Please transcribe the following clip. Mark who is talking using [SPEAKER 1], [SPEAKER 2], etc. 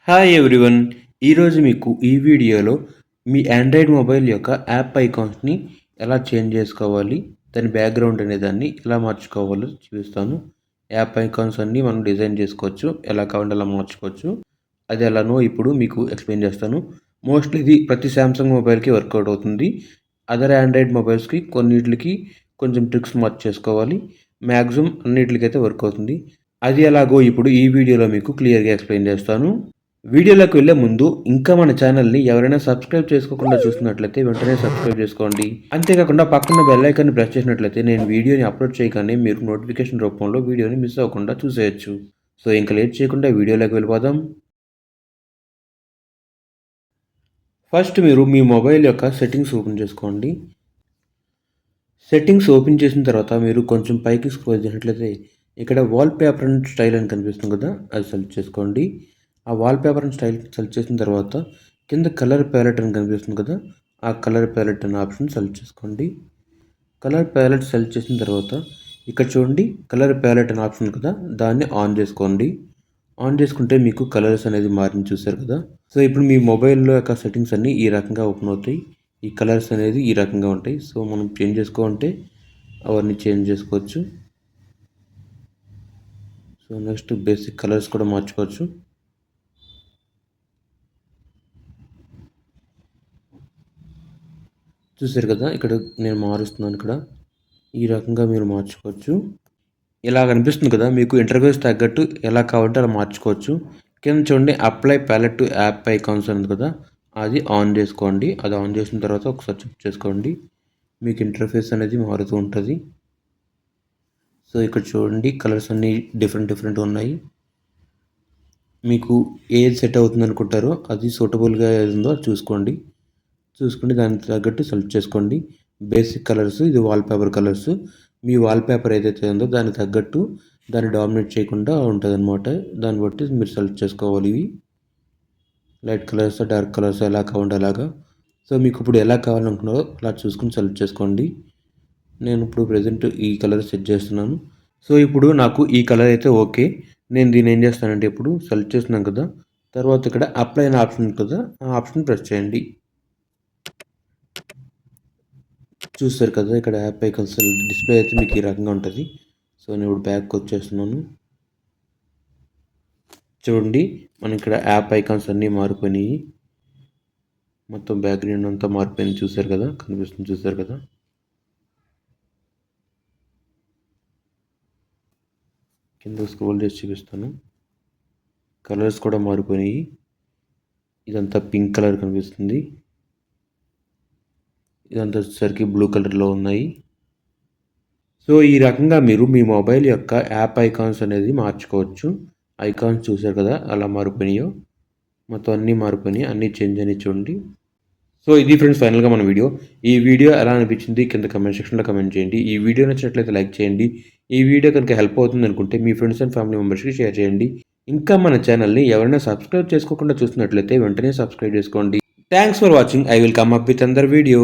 [SPEAKER 1] Hi everyone. ఈరోజు మీకు ఈ వీడియోలో మీ ఆండ్రాయిడ్ మొబైల్ యొక్క యాప్ ఐకాన్స్ని ఎలా చేంజ్ చేసుకోవాలి, దాని బ్యాక్గ్రౌండ్ అనే దాన్ని ఎలా మార్చుకోవాలో చూపిస్తాను. యాప్ ఐకాన్స్ అన్నీ మనం డిజైన్ చేసుకోవచ్చు, ఎలా కావాలంటే అలా మార్చుకోవచ్చు. అది ఎలానో ఇప్పుడు మీకు ఎక్స్ప్లెయిన్ చేస్తాను. మోస్ట్లీ ఇది ప్రతి శాంసంగ్ మొబైల్కి వర్కౌట్ అవుతుంది. అదర్ ఆండ్రాయిడ్ మొబైల్స్కి కొన్నిటికి కొంచెం ట్రిక్స్ మార్చేసుకోవాలి. మ్యాక్సిమం అన్నిటికైతే వర్క్ అవుతుంది. అది ఎలాగో ఇప్పుడు ఈ వీడియోలో మీకు క్లియర్గా ఎక్స్ప్లెయిన్ చేస్తాను. వీడియోలోకి వెళ్ళే ముందు ఇంకా మన ఛానల్ని ఎవరైనా సబ్స్క్రైబ్ చేసుకోకుండా చూస్తున్నట్లయితే వెంటనే సబ్స్క్రైబ్ చేసుకోండి. అంతేకాకుండా పక్కన బెల్ ఐకాన్ని ప్రెస్ చేసినట్లయితే నేను వీడియోని అప్లోడ్ చేయగానే మీరు నోటిఫికేషన్ రూపంలో వీడియోని మిస్ అవ్వకుండా చూసేయచ్చు. సో ఇంకా లేట్ చేయకుండా వీడియోలోకి వెళ్ళిపోదాం. ఫస్ట్ మీరు మీ మొబైల్ యొక్క సెట్టింగ్స్ ఓపెన్ చేసుకోండి. సెట్టింగ్స్ ఓపెన్ చేసిన తర్వాత మీరు కొంచెం పైకి స్క్రోల్ చేసినట్లయితే ఇక్కడ వాల్పేపర్ అండ్ స్టైల్ అని కనిపిస్తుంది కదా, అది సెలెక్ట్ చేసుకోండి. ఆ వాల్పేపర్ అండ్ స్టైల్ సెలెక్ట్ చేసిన తర్వాత కింద కలర్ ప్యాలెట్ అని కనిపిస్తుంది కదా, ఆ కలర్ ప్యాలెట్ అనే ఆప్షన్ సెలెక్ట్ చేసుకోండి. కలర్ ప్యాలెట్ సెలెక్ట్ చేసిన తర్వాత ఇక్కడ చూడండి, కలర్ ప్యాలెట్ అనే ఆప్షన్ కదా, దాన్ని ఆన్ చేసుకోండి. ఆన్ చేసుకుంటే మీకు కలర్స్ అనేది మారింది చూసారు కదా. సో ఇప్పుడు మీ మొబైల్లో యొక్క సెట్టింగ్స్ అన్నీ ఈ రకంగా ఓపెన్ అవుతాయి. ఈ కలర్స్ అనేది ఈ రకంగా ఉంటాయి. సో మనం చేంజ్ చేసుకోవాలంటే అవన్నీ చేంజ్ చేసుకోవచ్చు. సో నెక్స్ట్ బేసిక్ కలర్స్ కూడా మార్చుకోవచ్చు. చూసారు కదా, ఇక్కడ నేను మారుస్తున్నాను. ఇక్కడ ఈ రకంగా మీరు మార్చుకోవచ్చు. ఇలా కనిపిస్తుంది కదా, మీకు ఇంటర్ఫేస్ తగ్గట్టు ఎలా కావాలంటే అలా మార్చుకోవచ్చు. కింద చూడండి apply palette to app icons ఉంది కదా, అది ఆన్ చేసుకోండి. అది ఆన్ చేసిన తర్వాత ఒకసారి చెక్ చేసుకోండి, మీకు ఇంటర్ఫేస్ అనేది మారుతూ ఉంటుంది. సో ఇక్కడ చూడండి కలర్స్ అన్నీ డిఫరెంట్ ఉన్నాయి. మీకు ఏది సెట్ అవుతుంది అనుకుంటారో అది సూటబుల్గా ఏది ఉందో చూసుకోండి. దానికి తగ్గట్టు సెలెక్ట్ చేసుకోండి. బేసిక్ కలర్స్, ఇది వాల్పేపర్ కలర్స్. మీ వాల్పేపర్ ఏదైతే ఉందో దానికి తగ్గట్టు దాన్ని డామినేట్ చేయకుండా ఉంటుంది అనమాట. దాన్ని బట్టి మీరు సెలెక్ట్ చేసుకోవాలి. ఇవి లైట్ కలర్స్, డార్క్ కలర్స్ ఎలా కావాలంటే అలాగా. సో మీకు ఇప్పుడు ఎలా కావాలనుకున్నారో అలా చూసుకుని సెలెక్ట్ చేసుకోండి. నేను ఇప్పుడు ప్రజెంట్ ఈ కలర్ సెట్ చేస్తున్నాను. సో ఇప్పుడు నాకు ఈ కలర్ అయితే ఓకే. నేను దీన్ని ఏం చేస్తానంటే ఇప్పుడు సెలెక్ట్ చేస్తున్నాను కదా, తర్వాత ఇక్కడ అప్లై అనే ఆప్షన్ ఉంది కదా, ఆ ఆప్షన్ ప్రెస్ చేయండి. చూస్తారు కదా, ఇక్కడ యాప్ ఐకాన్స్ డిస్ప్లే అయితే మీకు ఈ రకంగా ఉంటుంది. సో నేను ఇప్పుడు బ్యాక్ వచ్చేస్తున్నాను. చూడండి మన ఇక్కడ యాప్ ఐకాన్స్ అన్నీ మారిపోయినాయి. మొత్తం బ్యాక్గ్రౌండ్ అంతా మారిపోయింది. చూసారు కదా, కనిపిస్తుంది చూసారు కదా. కింద స్క్రోల్ చేసి చూపిస్తాను. కలర్స్ కూడా మారిపోయినాయి. ఇదంతా పింక్ కలర్ కనిపిస్తుంది. ఇదంతా వచ్చేసరికి బ్లూ కలర్లో ఉన్నాయి. సో ఈ రకంగా మీరు మీ మొబైల్ యొక్క యాప్ ఐకాన్స్ అనేది మార్చుకోవచ్చు. ఐకాన్స్ చూసారు కదా అలా మారిపోయినాయో, మొత్తం అన్నీ మారిపోయినాయి, అన్నీ చేంజ్ అని చూడండి. సో ఇది ఫ్రెండ్స్ ఫైనల్గా మన వీడియో. ఈ వీడియో ఎలా అనిపించింది కింద కమెంట్ సెక్షన్లో కమెంట్ చేయండి. ఈ వీడియో నచ్చినట్లయితే లైక్ చేయండి. ఈ వీడియో కనుక హెల్ప్ అవుతుంది అనుకుంటే మీ ఫ్రెండ్స్ అండ్ ఫ్యామిలీ మెంబర్స్కి షేర్ చేయండి. ఇంకా మన ఛానల్ని ఎవరైనా సబ్స్క్రైబ్ చేసుకోకుండా చూస్తున్నట్లయితే వెంటనే సబ్స్క్రైబ్ చేసుకోండి. Thanks for watching. I will come up with అందర్ వీడియో.